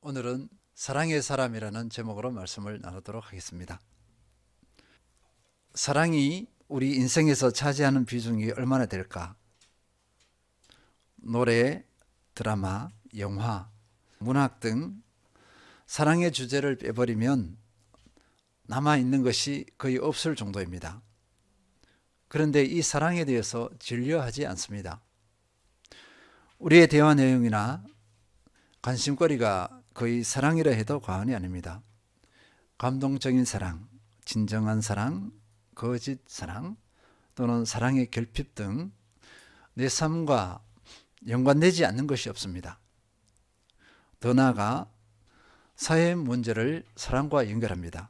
오늘은 사랑의 사람이라는 제목으로 말씀을 나누도록 하겠습니다. 사랑이 우리 인생에서 차지하는 비중이 얼마나 될까? 노래, 드라마, 영화, 문학 등 사랑의 주제를 빼버리면 남아있는 것이 거의 없을 정도입니다. 그런데 이 사랑에 대해서 진료하지 않습니다. 우리의 대화 내용이나 관심거리가 거의 사랑이라 해도 과언이 아닙니다. 감동적인 사랑, 진정한 사랑, 거짓 사랑, 또는 사랑의 결핍 등 내 삶과 연관되지 않는 것이 없습니다. 더 나아가 사회 문제를 사랑과 연결합니다.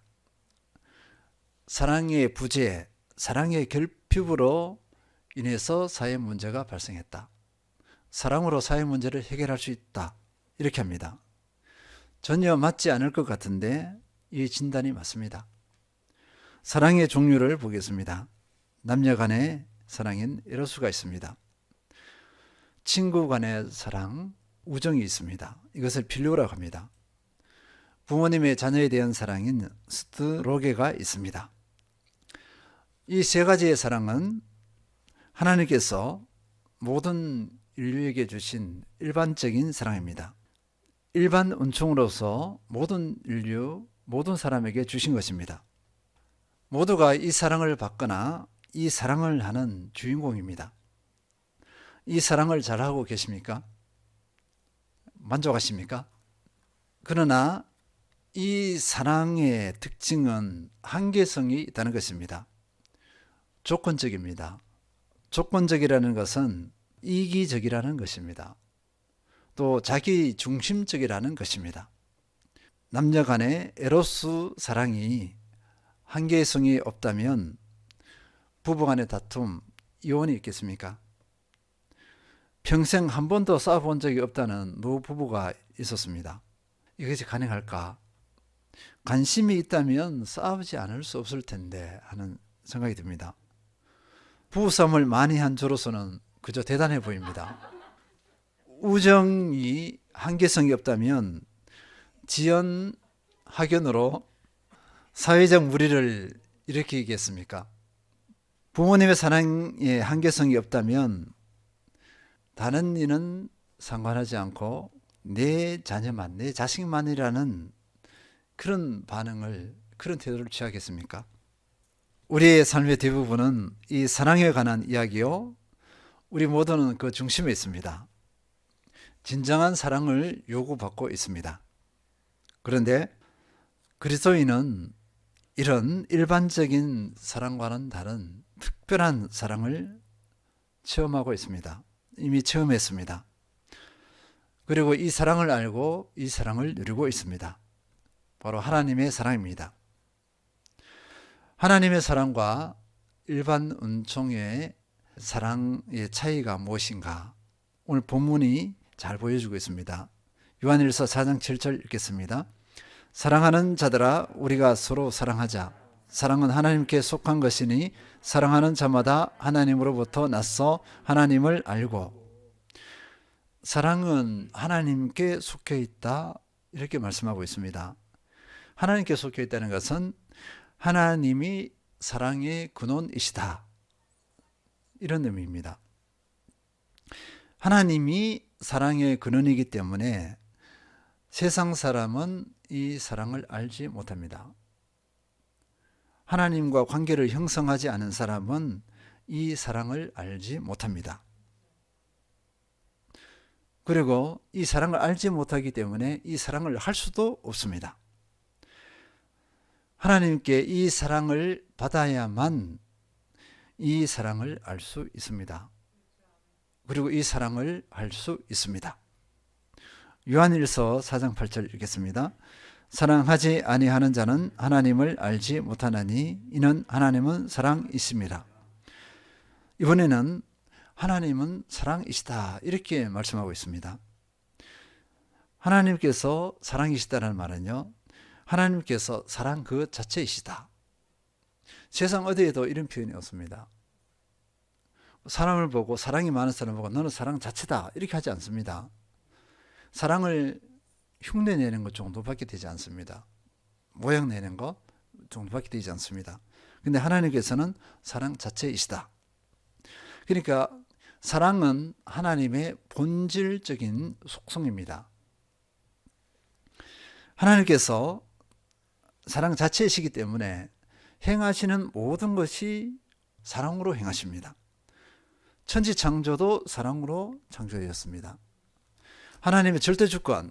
사랑의 부재, 사랑의 결핍으로 인해서 사회 문제가 발생했다. 사랑으로 사회 문제를 해결할 수 있다. 이렇게 합니다. 전혀 맞지 않을 것 같은데 이 진단이 맞습니다. 사랑의 종류를 보겠습니다. 남녀 간의 사랑인 에로스가 있습니다. 친구 간의 사랑, 우정이 있습니다. 이것을 필요라고 합니다. 부모님의 자녀에 대한 사랑인 스트로게가 있습니다. 이 세 가지의 사랑은 하나님께서 모든 인류에게 주신 일반적인 사랑입니다. 일반 은총으로서 모든 인류, 모든 사람에게 주신 것입니다. 모두가 이 사랑을 받거나 이 사랑을 하는 주인공입니다. 이 사랑을 잘하고 계십니까? 만족하십니까? 그러나 이 사랑의 특징은 한계성이 있다는 것입니다. 조건적입니다. 조건적이라는 것은 이기적이라는 것입니다. 또 자기 중심적이라는 것입니다. 남녀 간의 에로스 사랑이 한계성이 없다면 부부 간의 다툼, 이혼이 있겠습니까? 평생 한 번도 싸워본 적이 없다는 노부부가 있었습니다. 이것이 가능할까? 관심이 있다면 싸우지 않을 수 없을 텐데 하는 생각이 듭니다. 부부싸움을 많이 한 저로서는 그저 대단해 보입니다. 우정이 한계성이 없다면 지연 학연으로 사회적 무리를 일으키겠습니까? 부모님의 사랑에 한계성이 없다면 다른 이는 상관하지 않고 내 자녀만, 내 자식만이라는 그런 반응을, 그런 태도를 취하겠습니까? 우리의 삶의 대부분은 이 사랑에 관한 이야기요, 우리 모두는 그 중심에 있습니다. 진정한 사랑을 요구받고 있습니다. 그런데 그리스도인은 이런 일반적인 사랑과는 다른 특별한 사랑을 체험하고 있습니다. 이미 체험했습니다. 그리고 이 사랑을 알고 이 사랑을 누리고 있습니다. 바로 하나님의 사랑입니다. 하나님의 사랑과 일반 은총의 사랑의 차이가 무엇인가? 오늘 본문이 잘 보여주고 있습니다. 요한일서 4장 7절 읽겠습니다. 사랑하는 자들아, 우리가 서로 사랑하자. 사랑은 하나님께 속한 것이니 사랑하는 자마다 하나님으로부터 나서 하나님을 알고. 사랑은 하나님께 속해 있다, 이렇게 말씀하고 있습니다. 하나님께 속해 있다는 것은 하나님이 사랑의 근원이시다, 이런 의미입니다. 하나님이 사랑의 근원이기 때문에 세상 사람은 이 사랑을 알지 못합니다. 하나님과 관계를 형성하지 않은 사람은 이 사랑을 알지 못합니다. 그리고 이 사랑을 알지 못하기 때문에 이 사랑을 할 수도 없습니다. 하나님께 이 사랑을 받아야만 이 사랑을 알 수 있습니다. 그리고 이 사랑을 할 수 있습니다. 요한일서 4장 8절 읽겠습니다. 사랑하지 아니하는 자는 하나님을 알지 못하나니 이는 하나님은 사랑이십니다. 이번에는 하나님은 사랑이시다, 이렇게 말씀하고 있습니다. 하나님께서 사랑이시다는 말은요, 하나님께서 사랑 그 자체이시다. 세상 어디에도 이런 표현이 없습니다. 사람을 보고, 사랑이 많은 사람을 보고 너는 사랑 자체다, 이렇게 하지 않습니다. 사랑을 흉내 내는 것 정도밖에 되지 않습니다. 모양 내는 것 정도밖에 되지 않습니다. 근데 하나님께서는 사랑 자체이시다. 그러니까 사랑은 하나님의 본질적인 속성입니다. 하나님께서 사랑 자체이시기 때문에 행하시는 모든 것이 사랑으로 행하십니다. 천지 창조도 사랑으로 창조되었습니다. 하나님의 절대 주권,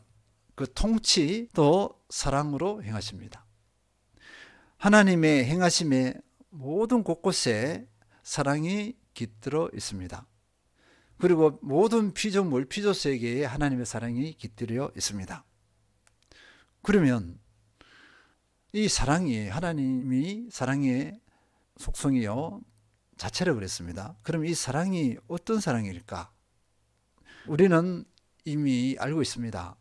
그 통치도 사랑으로 행하십니다. 하나님의 행하심의 모든 곳곳에 사랑이 깃들어 있습니다. 그리고 모든 피조물, 피조세계에 하나님의 사랑이 깃들어 있습니다. 그러면 이 사랑이 하나님이 사랑의 속성이요 자체라 그랬습니다. 그럼 이 사랑이 어떤 사랑일까? 우리는 이미 알고 있습니다.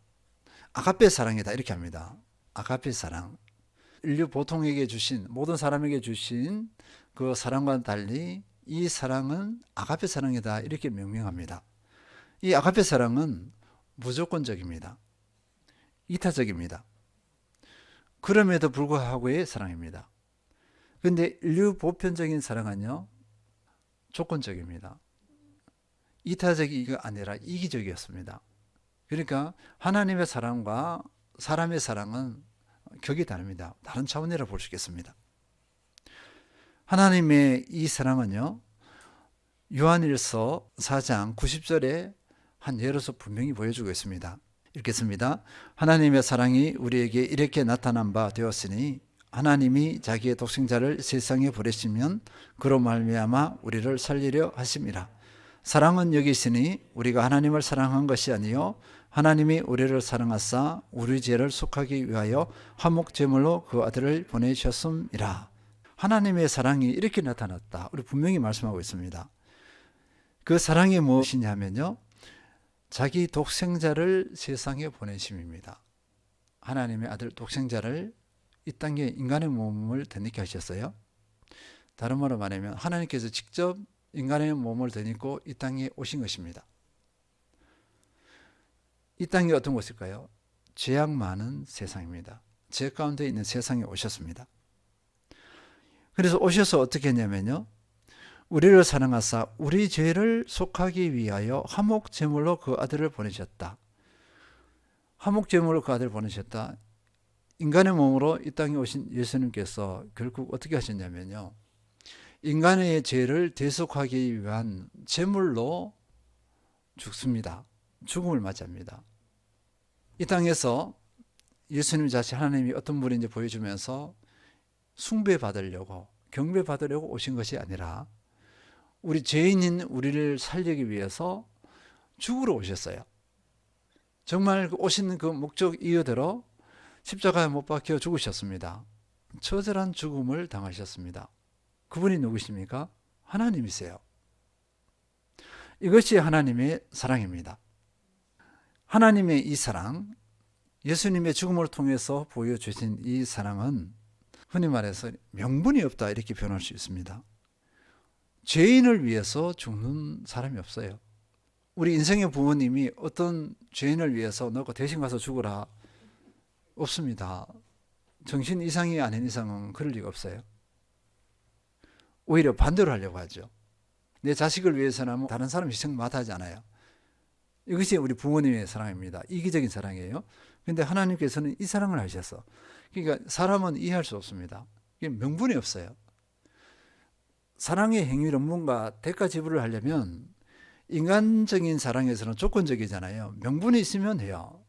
아가페 사랑이다 이렇게 합니다. 아가페 사랑. 인류 보통에게 주신, 모든 사람에게 주신 그 사랑과는 달리 이 사랑은 아가페 사랑이다 이렇게 명명합니다. 이 아가페 사랑은 무조건적입니다. 이타적입니다. 그럼에도 불구하고의 사랑입니다. 그런데 인류 보편적인 사랑은요 조건적입니다. 이타적이가 아니라 이기적이었습니다. 그러니까 하나님의 사랑과 사람의 사랑은 격이 다릅니다. 다른 차원이라 볼 수 있겠습니다. 하나님의 이 사랑은요 요한일서 4장 90절에 한 예로서 분명히 보여주고 있습니다. 읽겠습니다. 하나님의 사랑이 우리에게 이렇게 나타난 바 되었으니 하나님이 자기의 독생자를 세상에 보내시면 그로 말미암아 우리를 살리려 하심이라. 사랑은 여기 있으니 우리가 하나님을 사랑한 것이 아니요 하나님이 우리를 사랑하사 우리 죄를 속하기 위하여 화목 제물로 그 아들을 보내셨음이라. 하나님의 사랑이 이렇게 나타났다. 우리 분명히 말씀하고 있습니다. 그 사랑이 무엇이냐면요 자기 독생자를 세상에 보내심입니다. 하나님의 아들 독생자를 이 땅에 인간의 몸을 덧입게 하셨어요. 다른 말로 말하면 하나님께서 직접 인간의 몸을 덧입고 이 땅에 오신 것입니다. 이 땅이 어떤 곳일까요? 죄악 많은 세상입니다. 죄 가운데 있는 세상에 오셨습니다. 그래서 오셔서 어떻게 했냐면요 우리를 사랑하사 우리 죄를 속하기 위하여 화목 제물로 그 아들을 보내셨다. 화목 제물로 그 아들을 보내셨다. 인간의 몸으로 이 땅에 오신 예수님께서 결국 어떻게 하셨냐면요 인간의 죄를 대속하기 위한 제물로 죽습니다. 죽음을 맞이합니다. 이 땅에서 예수님 자신 하나님이 어떤 분인지 보여주면서 숭배받으려고 경배받으려고 오신 것이 아니라 우리 죄인인 우리를 살리기 위해서 죽으러 오셨어요. 정말 오신 그 목적 이유대로 십자가에 못 박혀 죽으셨습니다. 처절한 죽음을 당하셨습니다. 그분이 누구십니까? 하나님이세요. 이것이 하나님의 사랑입니다. 하나님의 이 사랑, 예수님의 죽음을 통해서 보여주신 이 사랑은 흔히 말해서 명분이 없다 이렇게 표현할 수 있습니다. 죄인을 위해서 죽는 사람이 없어요. 우리 인생의 부모님이 어떤 죄인을 위해서 너가 대신 가서 죽어라 없습니다. 정신 이상이 아닌 이상은 그럴 리가 없어요. 오히려 반대로 하려고 하죠. 내 자식을 위해서는 다른 사람 희생 마다하지 않아요. 이것이 우리 부모님의 사랑입니다. 이기적인 사랑이에요. 그런데 하나님께서는 이 사랑을 하셔서 그러니까 사람은 이해할 수 없습니다. 이게 명분이 없어요. 사랑의 행위를 뭔가 대가 지불을 하려면 인간적인 사랑에서는 조건적이잖아요. 명분이 있으면 해요.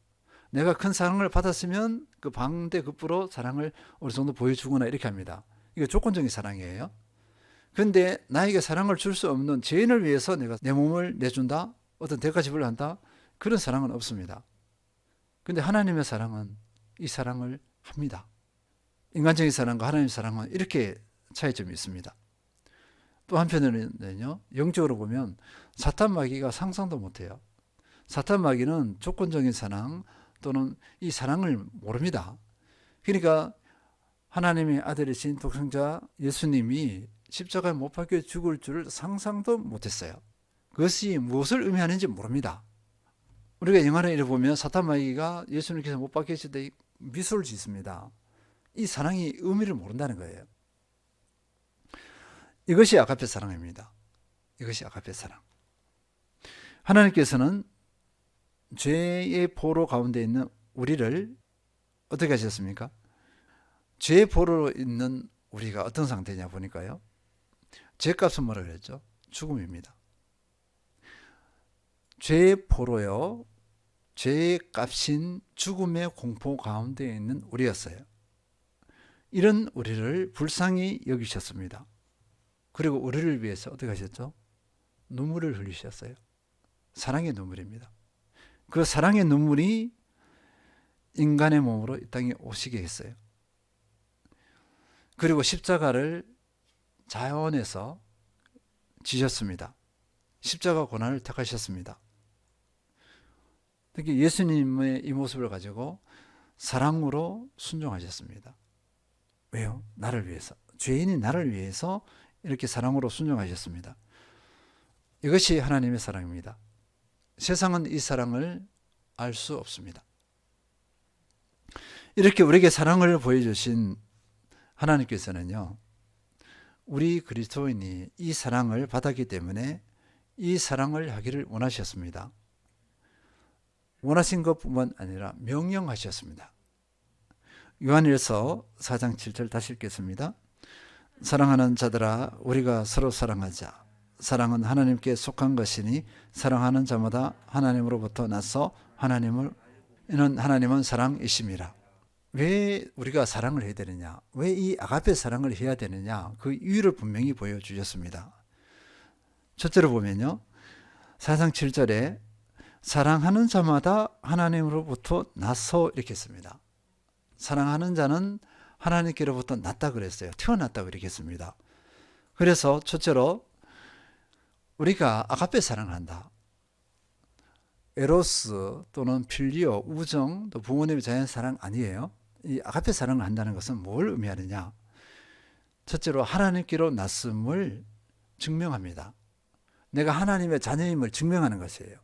내가 큰 사랑을 받았으면 그 방대급부로 사랑을 어느 정도 보여주거나 이렇게 합니다. 이게 조건적인 사랑이에요. 그런데 나에게 사랑을 줄 수 없는 죄인을 위해서 내가 내 몸을 내준다? 어떤 대가 지불을 한다? 그런 사랑은 없습니다. 그런데 하나님의 사랑은 이 사랑을 합니다. 인간적인 사랑과 하나님의 사랑은 이렇게 차이점이 있습니다. 또 한편으로는요, 영적으로 보면 사탄 마귀가 상상도 못해요. 사탄 마귀는 조건적인 사랑 또는 이 사랑을 모릅니다. 그러니까 하나님의 아들이신 독생자 예수님이 십자가에 못 박혀 죽을 줄을 상상도 못했어요. 그것이 무엇을 의미하는지 모릅니다. 우리가 영화를 읽어보면 사탄 마귀가 예수님께서 못 박히실 때 미소를 짓습니다. 이 사랑이 의미를 모른다는 거예요. 이것이 아가페 사랑입니다. 이것이 아가페 사랑. 하나님께서는 죄의 포로 가운데 있는 우리를 어떻게 하셨습니까? 죄의 포로로 있는 우리가 어떤 상태냐 보니까요. 죄값은 뭐라 그랬죠? 죽음입니다. 죄의 포로요. 죄의 값인 죽음의 공포 가운데 있는 우리였어요. 이런 우리를 불쌍히 여기셨습니다. 그리고 우리를 위해서 어떻게 하셨죠? 눈물을 흘리셨어요. 사랑의 눈물입니다. 그 사랑의 눈물이 인간의 몸으로 이 땅에 오시게 했어요. 그리고 십자가를 자연에서 지셨습니다. 십자가 고난을 택하셨습니다. 특히 예수님의 이 모습을 가지고 사랑으로 순종하셨습니다. 왜요? 나를 위해서. 죄인인 나를 위해서 이렇게 사랑으로 순종하셨습니다. 이것이 하나님의 사랑입니다. 세상은 이 사랑을 알 수 없습니다. 이렇게 우리에게 사랑을 보여주신 하나님께서는요, 우리 그리스도인이 이 사랑을 받았기 때문에 이 사랑을 하기를 원하셨습니다. 원하신 것뿐만 아니라 명령하셨습니다. 요한일서 4장 7절 다시 읽겠습니다. 사랑하는 자들아 우리가 서로 사랑하자. 사랑은 하나님께 속한 것이니 사랑하는 자마다 하나님으로부터 나서 이는 하나님은 사랑이심이라. 왜 우리가 사랑을 해야 되느냐? 왜 이 아가페 사랑을 해야 되느냐? 그 이유를 분명히 보여주셨습니다. 첫째로 보면요. 4장 7절에 사랑하는 자마다 하나님으로부터 나서 이렇게 했습니다. 사랑하는 자는 하나님께로부터 났다 그랬어요. 태어났다고 이렇게 했습니다. 그래서 첫째로 우리가 아가페 사랑을 한다. 에로스 또는 필리오, 우정, 또 부모님의 자연 사랑 아니에요. 이 아가페 사랑을 한다는 것은 뭘 의미하느냐? 첫째로 하나님께로 났음을 증명합니다. 내가 하나님의 자녀임을 증명하는 것이에요.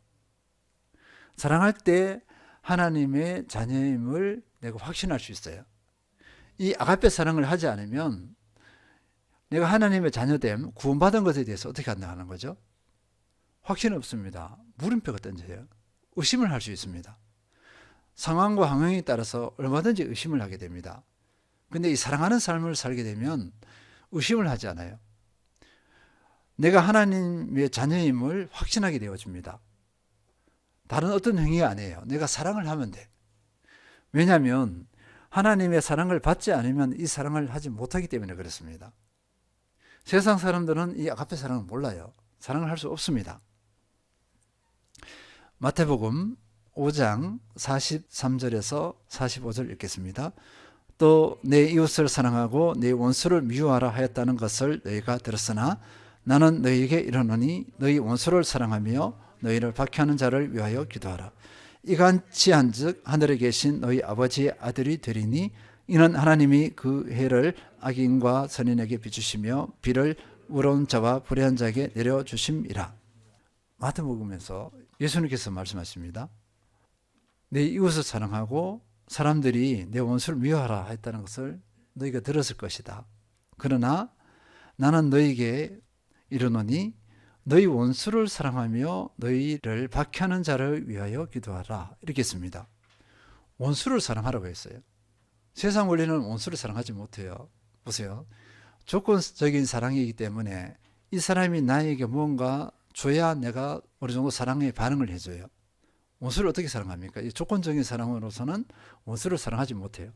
사랑할 때 하나님의 자녀임을 내가 확신할 수 있어요. 이 아가페 사랑을 하지 않으면 내가 하나님의 자녀됨, 구원받은 것에 대해서 어떻게 한다는 거죠? 확신 없습니다. 물음표가 던져요. 의심을 할 수 있습니다. 상황과 환경에 따라서 얼마든지 의심을 하게 됩니다. 근데 이 사랑하는 삶을 살게 되면 의심을 하지 않아요. 내가 하나님의 자녀임을 확신하게 되어집니다. 다른 어떤 행위가 아니에요. 내가 사랑을 하면 돼. 왜냐하면 하나님의 사랑을 받지 않으면 이 사랑을 하지 못하기 때문에 그렇습니다. 세상 사람들은 이 아가페 사랑을 몰라요. 사랑을 할 수 없습니다. 마태복음 5장 43절에서 45절 읽겠습니다. 또 내 이웃을 사랑하고 내 원수를 미워하라 하였다는 것을 너희가 들었으나 나는 너희에게 이르노니 너희 원수를 사랑하며 너희를 박해하는 자를 위하여 기도하라. 이같이 한즉 하늘에 계신 너희 아버지의 아들이 되리니 이는 하나님이 그 해를 악인과 선인에게 비추시며 비를 의로운 자와 불의한 자에게 내려주심이라. 마태복음에서 예수님께서 말씀하십니다. 내 이웃을 사랑하고 사람들이 내 원수를 미워하라 했다는 것을 너희가 들었을 것이다. 그러나 나는 너희에게 이르노니 너희 원수를 사랑하며 너희를 박해하는 자를 위하여 기도하라. 이렇게 했습니다. 원수를 사랑하라고 했어요. 세상 원리는 원수를 사랑하지 못해요. 보세요. 조건적인 사랑이기 때문에 이 사람이 나에게 무언가 줘야 내가 어느 정도 사랑에 반응을 해줘요. 원수를 어떻게 사랑합니까? 이 조건적인 사랑으로서는 원수를 사랑하지 못해요.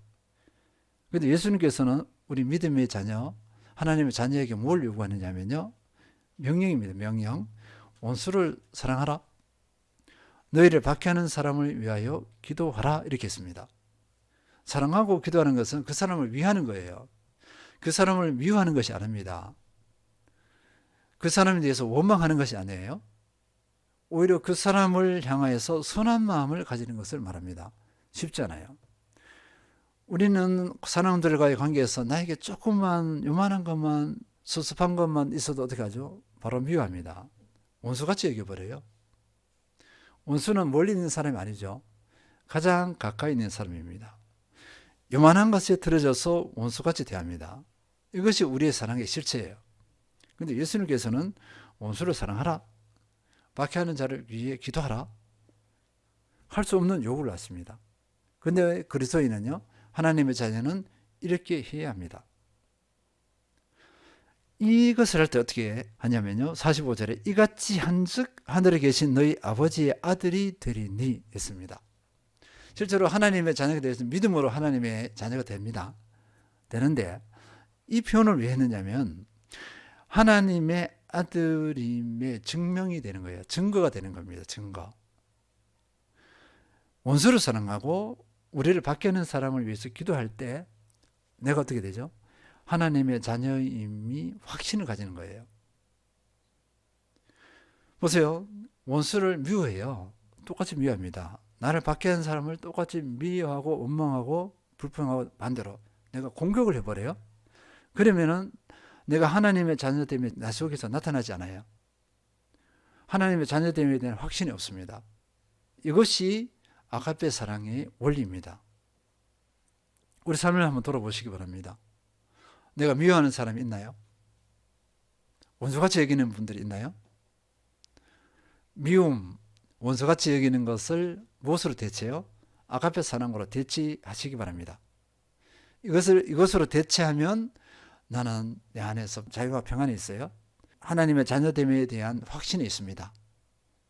그런데 예수님께서는 우리 믿음의 자녀, 하나님의 자녀에게 뭘 요구하느냐면요. 명령입니다. 명령. 원수를 사랑하라. 너희를 박해하는 사람을 위하여 기도하라. 이렇게 했습니다. 사랑하고 기도하는 것은 그 사람을 위하는 거예요. 그 사람을 미워하는 것이 아닙니다. 그 사람에 대해서 원망하는 것이 아니에요. 오히려 그 사람을 향하여서 선한 마음을 가지는 것을 말합니다. 쉽지 않아요. 우리는 사람들과의 관계에서 나에게 조금만 요만한 것만 섭섭한 것만 있어도 어떻게 하죠? 바로 미워합니다. 원수같이 여겨버려요. 원수는 멀리 있는 사람이 아니죠. 가장 가까이 있는 사람입니다. 요만한 것에 틀어져서 원수같이 대합니다. 이것이 우리의 사랑의 실체예요. 그런데 예수님께서는 원수를 사랑하라, 박해하는 자를 위해 기도하라, 할 수 없는 요구를 하십니다. 그런데 그리스도인은요, 하나님의 자녀는 이렇게 해야 합니다. 이것을 할 때 어떻게 하냐면요, 45절에 이같이 한즉 하늘에 계신 너희 아버지의 아들이 되리니 했습니다. 실제로 하나님의 자녀가 되어서 믿음으로 하나님의 자녀가 됩니다. 되는데 이 표현을 왜 했느냐면 하나님의 아들임의 증명이 되는 거예요. 증거가 되는 겁니다. 증거. 원수를 사랑하고 우리를 박해하는 사람을 위해서 기도할 때 내가 어떻게 되죠? 하나님의 자녀임이 확신을 가지는 거예요. 보세요. 원수를 미워해요. 똑같이 미워합니다. 나를 박해하는 사람을 똑같이 미워하고 원망하고 불평하고 반대로 내가 공격을 해버려요. 그러면은 내가 하나님의 자녀됨이 나 속에서 나타나지 않아요. 하나님의 자녀됨에 대한 확신이 없습니다. 이것이 아가페 사랑의 원리입니다. 우리 삶을 한번 돌아보시기 바랍니다. 내가 미워하는 사람이 있나요? 원수같이 여기는 분들이 있나요? 미움, 원수같이 여기는 것을 무엇으로 대체해요? 아가페 사랑으로 대체하시기 바랍니다. 이것으로 대체하면 나는 내 안에서 자유와 평안이 있어요. 하나님의 자녀됨에 대한 확신이 있습니다.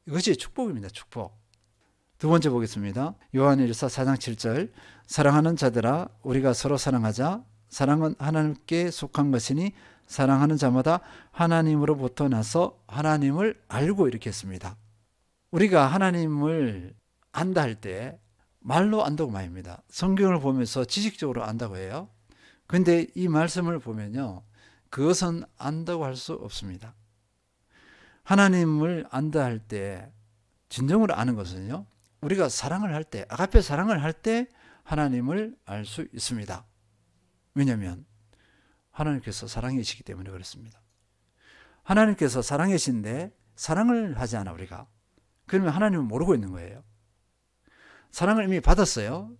이것이 축복입니다. 축복. 두 번째 보겠습니다. 요한일서 4장 7절 사랑하는 자들아 우리가 서로 사랑하자. 사랑은 하나님께 속한 것이니 사랑하는 자마다 하나님으로부터 나서 하나님을 알고 이렇게 했습니다. 우리가 하나님을 안다 할 때 말로 안다고 말입니다. 성경을 보면서 지식적으로 안다고 해요. 그런데 이 말씀을 보면요, 그것은 안다고 할 수 없습니다. 하나님을 안다 할 때 진정으로 아는 것은요, 우리가 사랑을 할 때, 아가페 사랑을 할 때 하나님을 알 수 있습니다. 왜냐하면 하나님께서 사랑이시기 때문에 그렇습니다. 하나님께서 사랑이신데 사랑을 하지 않아 우리가. 그러면 하나님은 모르고 있는 거예요. 사랑을 이미 받았어요.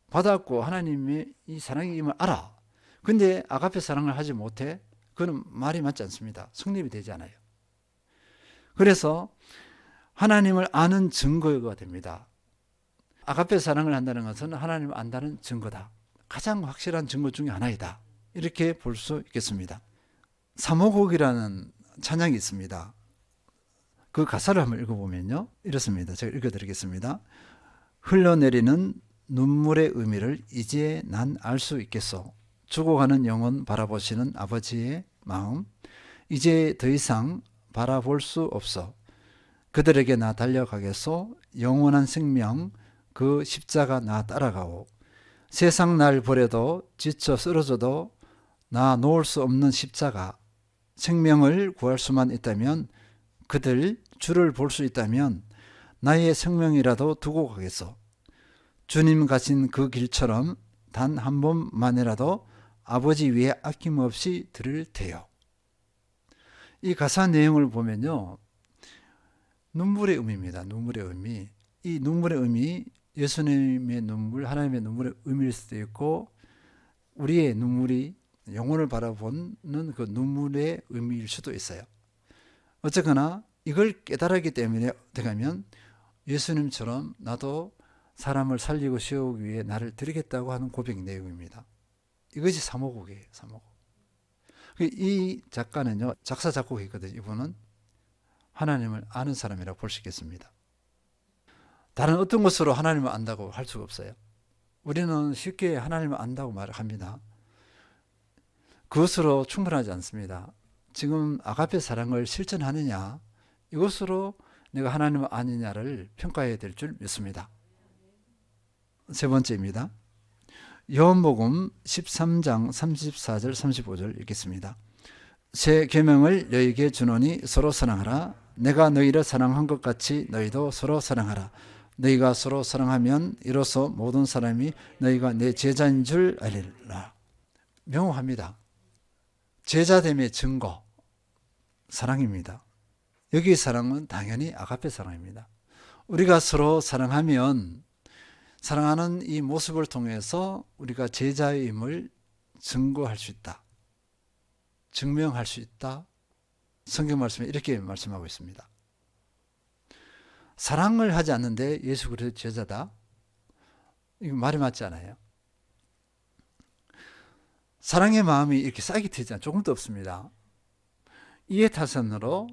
받았고 하나님이 이 사랑임을 알아. 근데 아가페 사랑을 하지 못해? 그건 말이 맞지 않습니다. 성립이 되지 않아요. 그래서 하나님을 아는 증거가 됩니다. 아가페 사랑을 한다는 것은 하나님을 안다는 증거다. 가장 확실한 증거 중에 하나이다. 이렇게 볼 수 있겠습니다. 사모곡이라는 찬양이 있습니다. 그 가사를 한번 읽어보면요, 이렇습니다. 제가 읽어드리겠습니다. 흘러내리는 눈물의 의미를 이제 난 알 수 있겠소. 죽어가는 영혼 바라보시는 아버지의 마음, 이제 더 이상 바라볼 수 없어. 그들에게 나 달려가겠소. 영원한 생명 그 십자가 나 따라가오. 세상 날 버려도 지쳐 쓰러져도 나 놓을 수 없는 십자가. 생명을 구할 수만 있다면, 그들 주를 볼 수 있다면 나의 생명이라도 두고 가겠소. 주님 가신 그 길처럼 단 한 번만이라도 아버지 위에 아낌없이 들을 테요. 이 가사 내용을 보면요, 눈물의 의미입니다. 눈물의 의미. 이 눈물의 의미, 예수님의 눈물, 하나님의 눈물의 의미일 수도 있고 우리의 눈물이 영혼을 바라보는 그 눈물의 의미일 수도 있어요. 어쨌거나 이걸 깨달았기 때문에 어떻게 하면 예수님처럼 나도 사람을 살리고 세우기 위해 나를 드리겠다고 하는 고백 내용입니다. 이것이 사모곡이에요. 사모곡. 이 작가는요, 작사 작곡했거든요. 이분은 하나님을 아는 사람이라고 볼 수 있겠습니다. 다른 어떤 것으로 하나님을 안다고 할 수가 없어요. 우리는 쉽게 하나님을 안다고 말합니다. 그것으로 충분하지 않습니다. 지금 아가페 사랑을 실천하느냐, 이것으로 내가 하나님을 아느냐를 평가해야 될 줄 믿습니다. 세 번째입니다. 요한복음 13장 34절 35절 읽겠습니다. 새 계명을 너희에게 주노니 서로 사랑하라. 내가 너희를 사랑한 것 같이 너희도 서로 사랑하라. 너희가 서로 사랑하면 이로써 모든 사람이 너희가 내 제자인 줄 알리라. 명확합니다. 제자됨의 증거, 사랑입니다. 여기 사랑은 당연히 아가페 사랑입니다. 우리가 서로 사랑하면 사랑하는 이 모습을 통해서 우리가 제자임을 증거할 수 있다. 증명할 수 있다. 성경 말씀에 이렇게 말씀하고 있습니다. 사랑을 하지 않는데 예수 그리스도의 제자다. 이거 말이 맞지 않아요? 사랑의 마음이 이렇게 싹이 트지 않아요. 조금도 없습니다. 이해 타산으로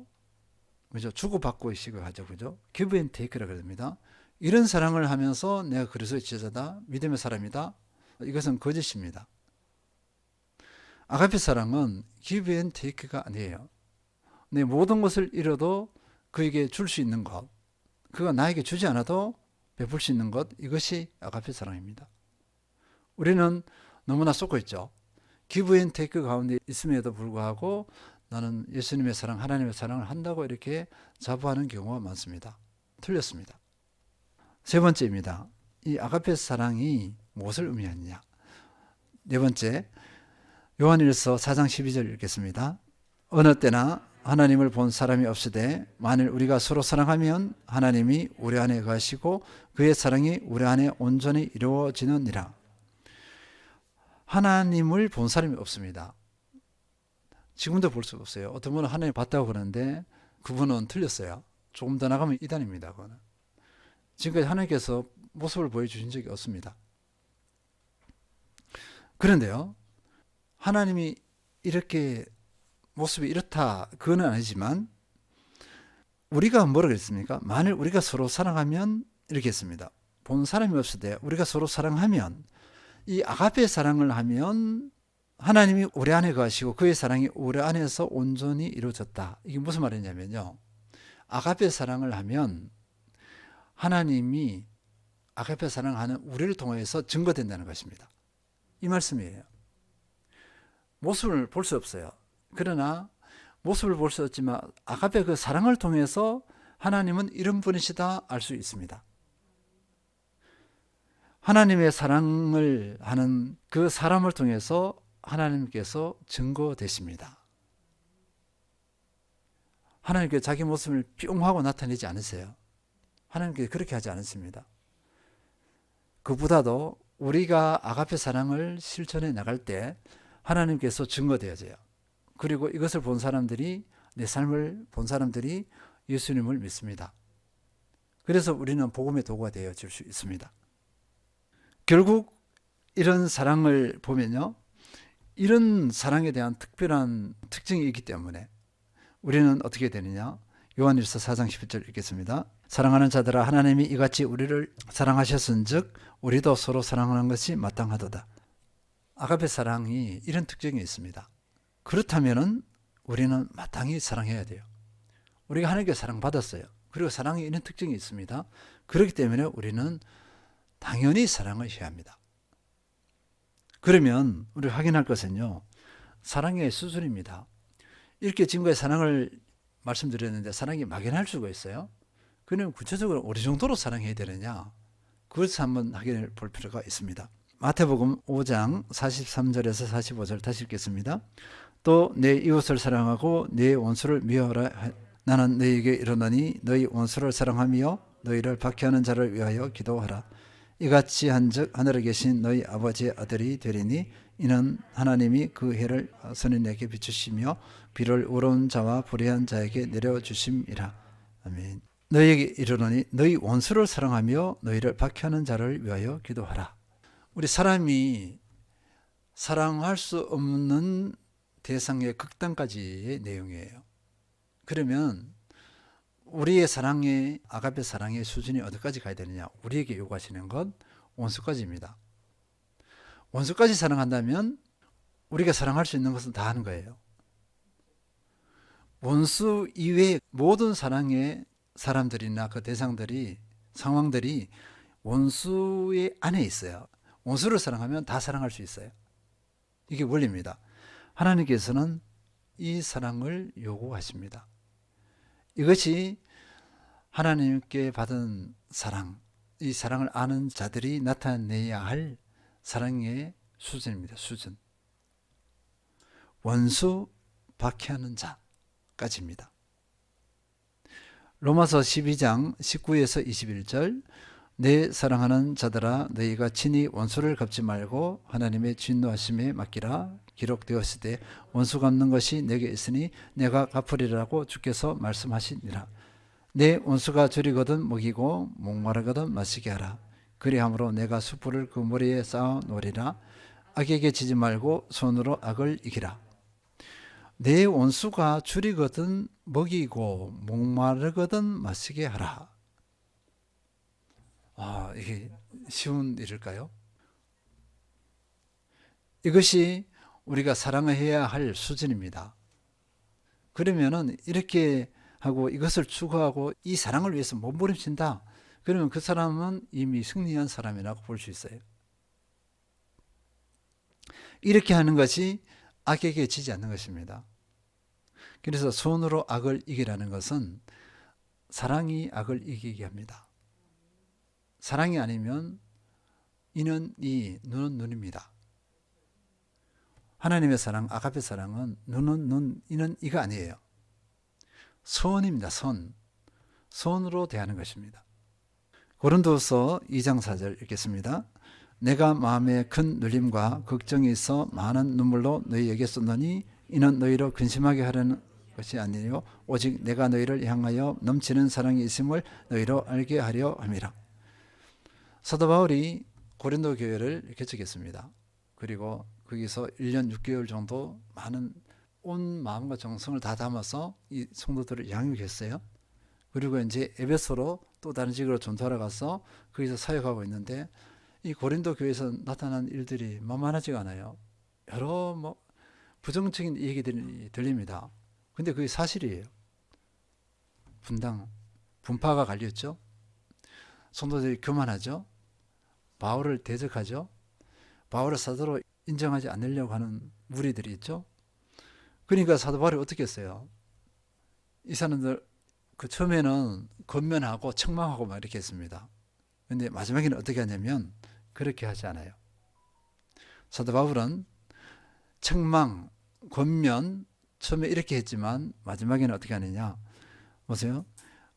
그죠? 주고받고 의식을 하죠. 그죠? give and take라고 합니다. 이런 사랑을 하면서 내가 그리스도의 제자다. 믿음의 사람이다. 이것은 거짓입니다. 아가페 사랑은 give and take가 아니에요. 내 모든 것을 잃어도 그에게 줄 수 있는 것, 그가 나에게 주지 않아도 베풀 수 있는 것, 이것이 아가페 사랑입니다. 우리는 너무나 쏟고 있죠. give and take 가운데 있음에도 불구하고 나는 예수님의 사랑, 하나님의 사랑을 한다고 이렇게 자부하는 경우가 많습니다. 틀렸습니다. 세 번째입니다. 이 아가페 사랑이 무엇을 의미하느냐. 네 번째, 요한일서 4장 12절 읽겠습니다. 어느 때나 하나님을 본 사람이 없으되 만일 우리가 서로 사랑하면 하나님이 우리 안에 거하시고 그의 사랑이 우리 안에 온전히 이루어지느니라. 하나님을 본 사람이 없습니다. 지금도 볼 수 없어요. 어떤 분은 하나님 봤다고 그러는데 그분은 틀렸어요. 조금 더 나가면 이단입니다. 그거는. 지금까지 하나님께서 모습을 보여주신 적이 없습니다. 그런데요, 하나님이 이렇게 모습이 이렇다 그건 아니지만 우리가 뭐라고 했습니까? 만일 우리가 서로 사랑하면 이렇게 했습니다. 본 사람이 없을 때 우리가 서로 사랑하면, 이 아가페 사랑을 하면 하나님이 우리 안에 거하시고 그의 사랑이 우리 안에서 온전히 이루어졌다. 이게 무슨 말이냐면요, 아가페 사랑을 하면 하나님이 아가페 사랑하는 우리를 통해서 증거된다는 것입니다. 이 말씀이에요. 모습을 볼 수 없어요. 그러나 모습을 볼 수 없지만 아가페 그 사랑을 통해서 하나님은 이런 분이시다 알 수 있습니다. 하나님의 사랑을 하는 그 사람을 통해서 하나님께서 증거되십니다. 하나님께 자기 모습을 뿅 하고 나타내지 않으세요. 하나님께서 그렇게 하지 않습니다. 그보다도 우리가 아가페 사랑을 실천해 나갈 때 하나님께서 증거되어져요. 그리고 이것을 본 사람들이, 내 삶을 본 사람들이 예수님을 믿습니다. 그래서 우리는 복음의 도구가 되어질 수 있습니다. 결국 이런 사랑을 보면요, 이런 사랑에 대한 특별한 특징이 있기 때문에 우리는 어떻게 되느냐. 요한일서 4장 11절 읽겠습니다. 사랑하는 자들아, 하나님이 이같이 우리를 사랑하셨은즉 우리도 서로 사랑하는 것이 마땅하도다. 아가페 사랑이 이런 특징이 있습니다. 그렇다면 우리는 마땅히 사랑해야 돼요. 우리가 하나님께 사랑받았어요. 그리고 사랑이 이런 특징이 있습니다. 그렇기 때문에 우리는 당연히 사랑을 해야 합니다. 그러면 우리가 확인할 것은요, 사랑의 수준입니다. 이렇게 지금까지 사랑을 말씀드렸는데 사랑이 막연할 수가 있어요. 그러면 구체적으로 어느 정도로 사랑해야 되느냐, 그것을 한번 확인해 볼 필요가 있습니다. 마태복음 5장 43절에서 45절 다시 읽겠습니다. 또 내 이웃을 사랑하고 내 원수를 미워하라. 나는 너희에게 이르노니 너희 원수를 사랑하며 너희를 박해하는 자를 위하여 기도하라. 이같이 한즉 하늘에 계신 너희 아버지의 아들이 되리니 이는 하나님이 그 해를 선인에게 비추시며 비를 의로운 자와 불의한 자에게 내려주심이라. 아멘. 너희에게 이르노니 너희 원수를 사랑하며 너희를 박해하는 자를 위하여 기도하라. 우리 사람이 사랑할 수 없는 대상의 극단까지의 내용이에요. 그러면 우리의 사랑의, 아가페 사랑의 수준이 어디까지 가야 되느냐? 우리에게 요구하시는 건 원수까지입니다. 원수까지 사랑한다면 우리가 사랑할 수 있는 것은 다 하는 거예요. 원수 이외의 모든 사랑의 사람들이나 그 대상들이, 상황들이 원수의 안에 있어요. 원수를 사랑하면 다 사랑할 수 있어요. 이게 원리입니다. 하나님께서는 이 사랑을 요구하십니다. 이것이 하나님께 받은 사랑, 이 사랑을 아는 자들이 나타내야 할 사랑의 수준입니다. 수준. 원수 박해하는 자까지입니다. 로마서 12장 19에서 21절 내 사랑하는 자들아 너희가 친히 원수를 갚지 말고 하나님의 진노하심에 맡기라. 기록되었을 때 원수 갚는 것이 내게 있으니 내가 갚으리라고 주께서 말씀하시니라. 내 원수가 줄이거든 먹이고 목마르거든 마시게 하라. 그리함으로 내가 숯불을 그 머리에 쌓아 놓으리라. 악에게 지지 말고 손으로 악을 이기라. 내 원수가 줄이거든 먹이고 목마르거든 마시게 하라. 이게 쉬운 일일까요? 이것이 우리가 사랑해야 할 수준입니다. 그러면은 이렇게 하고 이것을 추구하고 이 사랑을 위해서 몸부림친다. 그러면 그 사람은 이미 승리한 사람이라고 볼 수 있어요. 이렇게 하는 것이 악에게 지지 않는 것입니다. 그래서 손으로 악을 이기라는 것은 사랑이 악을 이기게 합니다. 사랑이 아니면 이는 이, 눈은 눈입니다. 하나님의 사랑, 아가페 사랑은 눈은 눈, 이는 이가 아니에요. 선입니다. 선. 선으로 대하는 것입니다. 고린도서 2장 4절 읽겠습니다. 내가 마음에 큰 눌림과 걱정이 있어 많은 눈물로 너희에게 쏟노니 이는 너희로 근심하게 하려는 것이 아니요 오직 내가 너희를 향하여 넘치는 사랑이 있음을 너희로 알게 하려 함이라. 사도 바울이 고린도 교회를 개척했습니다. 그리고 거기서 1년 6개월 정도 많은 온 마음과 정성을 다 담아서 이 성도들을 양육했어요. 그리고 이제 에베소로 또 다른 지역으로 전도하러 가서 거기서 사역하고 있는데 이 고린도 교회에서 나타난 일들이 만만하지가 않아요. 여러 부정적인 얘기들이 들립니다. 근데 그게 사실이에요. 분파가 갈렸죠. 성도들이 교만하죠. 바울을 대적하죠. 바울을 사도로 인정하지 않으려고 하는 무리들이 있죠. 그러니까 사도 바울이 어떻게 했어요? 이 사람들 처음에는 권면하고 책망하고 막 이렇게 했습니다. 근데 마지막에는 어떻게 하냐면 그렇게 하지 않아요. 사도 바울은 책망, 권면 처음에 이렇게 했지만 마지막에는 어떻게 하느냐? 보세요.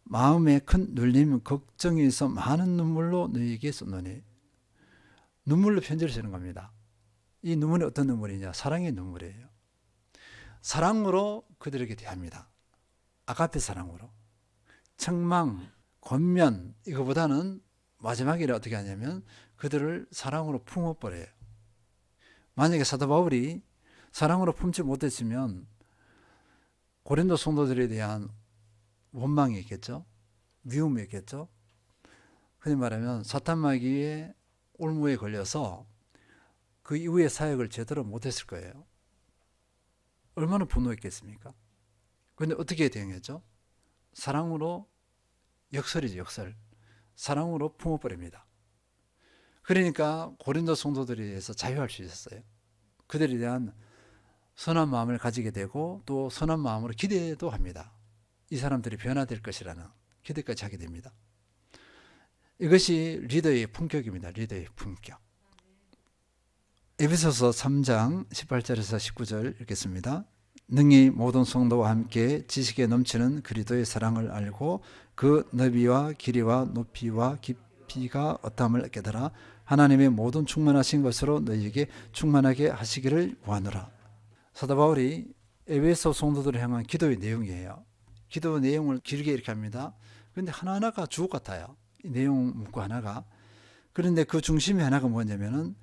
마음에 큰 눌림, 걱정이 있어 많은 눈물로 너희에게 쏟노니. 눈물로 편지를 쓰는 겁니다. 이 눈물이 어떤 눈물이냐? 사랑의 눈물이에요. 사랑으로 그들에게 대합니다. 아가페 사랑으로. 책망, 권면 이거보다는 마지막에 어떻게 하냐면 그들을 사랑으로 품어버려요. 만약에 사도 바울이 사랑으로 품지 못했으면 고린도 성도들에 대한 원망이 있겠죠. 미움이 있겠죠. 흔히 말하면 사탄마귀의 올무에 걸려서 그 이후의 사역을 제대로 못했을 거예요. 얼마나 분노했겠습니까? 그런데 어떻게 대응했죠? 사랑으로 역설이죠. 역설. 사랑으로 품어버립니다. 그러니까 고린도 성도들에 대해서 자유할 수 있었어요. 그들에 대한 선한 마음을 가지게 되고 또 선한 마음으로 기대도 합니다. 이 사람들이 변화될 것이라는 기대까지 하게 됩니다. 이것이 리더의 품격입니다. 리더의 품격. 에베소서 3장 18절에서 19절 읽겠습니다. 능히 모든 성도와 함께 지식에 넘치는 그리스도의 사랑을 알고 그 너비와 길이와 높이와 깊이가 어떠함을 깨달아 하나님의 모든 충만하신 것으로 너희에게 충만하게 하시기를 원하노라. 사도 바울이 에베소 성도들을 향한 기도의 내용이에요. 기도 내용을 길게 이렇게 합니다. 그런데 하나하나가 주옥 같아요. 이 내용 문구 하나가. 그런데 그 중심이 하나가 뭐냐면은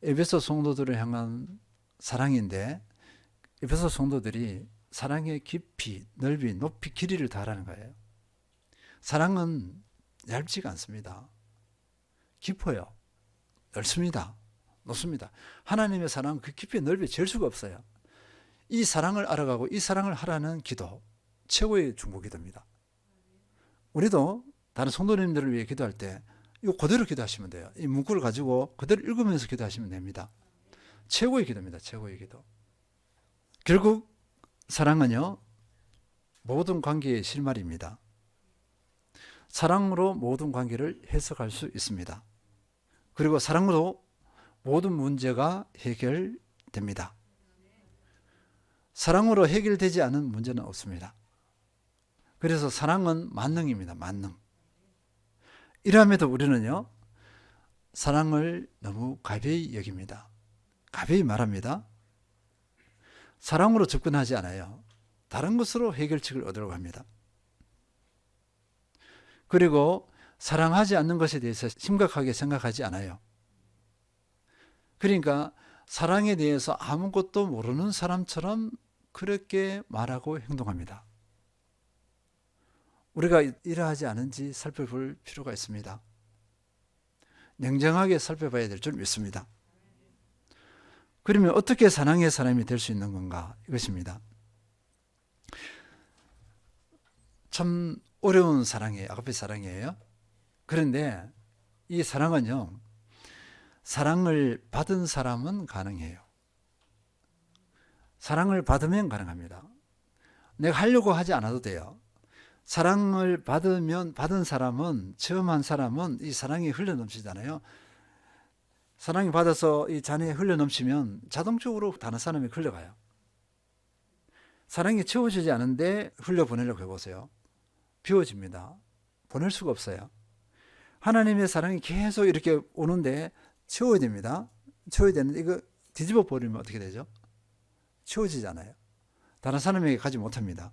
에베소 성도들을 향한 사랑인데 에베소 성도들이 사랑의 깊이, 넓이, 높이, 길이를 다하라는 거예요. 사랑은 얇지가 않습니다. 깊어요. 넓습니다. 높습니다. 하나님의 사랑은 그 깊이, 넓이 잴 수가 없어요. 이 사랑을 알아가고 이 사랑을 하라는 기도, 최고의 중보기도입니다. 우리도 다른 성도님들을 위해 기도할 때 이거 그대로 기도하시면 돼요. 이 문구를 가지고 그대로 읽으면서 기도하시면 됩니다. 최고의 기도입니다. 최고의 기도. 결국 사랑은요, 모든 관계의 실마리입니다. 사랑으로 모든 관계를 해석할 수 있습니다. 그리고 사랑으로 모든 문제가 해결됩니다. 사랑으로 해결되지 않은 문제는 없습니다. 그래서 사랑은 만능입니다. 만능. 이러함에도 우리는요, 사랑을 너무 가벼이 여깁니다. 가벼이 말합니다. 사랑으로 접근하지 않아요. 다른 것으로 해결책을 얻으려고 합니다. 그리고 사랑하지 않는 것에 대해서 심각하게 생각하지 않아요. 그러니까 사랑에 대해서 아무것도 모르는 사람처럼 그렇게 말하고 행동합니다. 우리가 이러하지 않은지 살펴볼 필요가 있습니다. 냉정하게 살펴봐야 될 줄 믿습니다. 그러면 어떻게 사랑의 사람이 될 수 있는 건가? 이것입니다. 참 어려운 사랑이에요. 아가페 사랑이에요. 그런데 이 사랑은요, 사랑을 받은 사람은 가능해요. 사랑을 받으면 가능합니다. 내가 하려고 하지 않아도 돼요. 사랑을 받은 사람은, 처음 한 사람은 이 사랑이 흘러넘치잖아요. 사랑이 받아서 이 잔에 흘러넘치면 자동적으로 다른 사람이 흘러가요. 사랑이 채워지지 않은데 흘려보내려고 해보세요. 비워집니다. 보낼 수가 없어요. 하나님의 사랑이 계속 이렇게 오는데 채워야 됩니다. 채워야 되는데 이거 뒤집어 버리면 어떻게 되죠? 채워지잖아요. 다른 사람에게 가지 못합니다.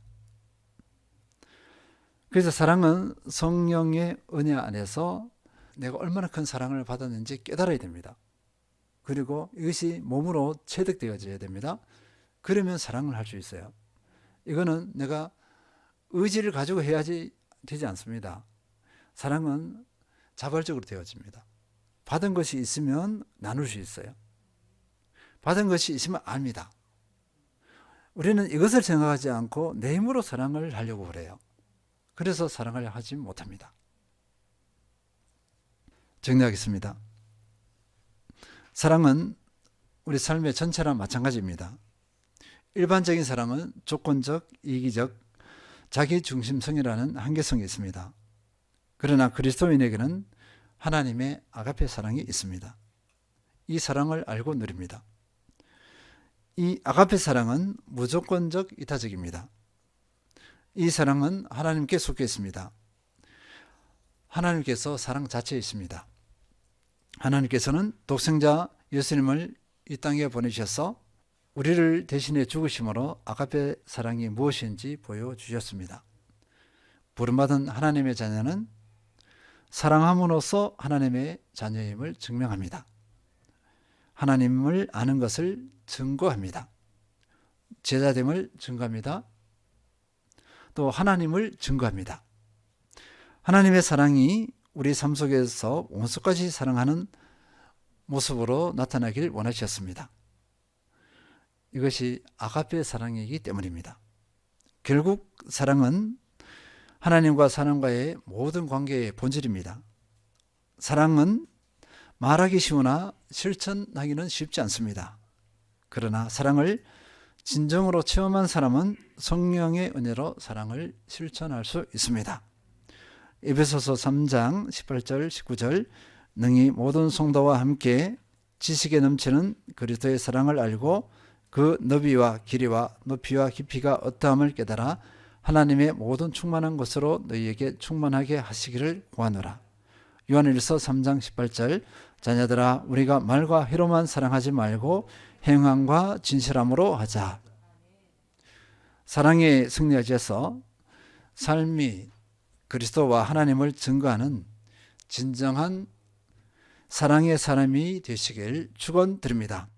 그래서 사랑은 성령의 은혜 안에서 내가 얼마나 큰 사랑을 받았는지 깨달아야 됩니다. 그리고 이것이 몸으로 체득되어져야 됩니다. 그러면 사랑을 할 수 있어요. 이거는 내가 의지를 가지고 해야지 되지 않습니다. 사랑은 자발적으로 되어집니다. 받은 것이 있으면 나눌 수 있어요. 받은 것이 있으면 압니다. 우리는 이것을 생각하지 않고 내 힘으로 사랑을 하려고 그래요. 그래서 사랑을 하지 못합니다. 정리하겠습니다. 사랑은 우리 삶의 전체랑 마찬가지입니다. 일반적인 사랑은 조건적, 이기적, 자기중심성이라는 한계성이 있습니다. 그러나 그리스도인에게는 하나님의 아가페 사랑이 있습니다. 이 사랑을 알고 누립니다. 이 아가페 사랑은 무조건적 이타적입니다. 이 사랑은 하나님께 속해 있습니다. 하나님께서 사랑 자체에 있습니다. 하나님께서는 독생자 예수님을 이 땅에 보내주셔서 우리를 대신해 죽으심으로 아가페 사랑이 무엇인지 보여주셨습니다. 부름받은 하나님의 자녀는 사랑함으로써 하나님의 자녀임을 증명합니다. 하나님을 아는 것을 증거합니다. 제자됨을 증거합니다. 또 하나님을 증거합니다. 하나님의 사랑이 우리 삶 속에서 원수까지 사랑하는 모습으로 나타나길 원하셨습니다. 이것이 아가페 사랑이기 때문입니다. 결국 사랑은 하나님과 사람과의 모든 관계의 본질입니다. 사랑은 말하기 쉬우나 실천하기는 쉽지 않습니다. 그러나 사랑을 진정으로 체험한 사람은 성령의 은혜로 사랑을 실천할 수 있습니다. 에베소서 3장 18절 19절 능히 모든 성도와 함께 지식에 넘치는 그리스도의 사랑을 알고 그 너비와 길이와 높이와 깊이가 어떠함을 깨달아 하나님의 모든 충만한 것으로 너희에게 충만하게 하시기를 구하노라. 요한일서 3장 18절 자녀들아 우리가 말과 혀로만 사랑하지 말고 행함과 진실함으로 하자. 사랑에 승리하셔서 삶이 그리스도와 하나님을 증거하는 진정한 사랑의 사람이 되시길 축원드립니다.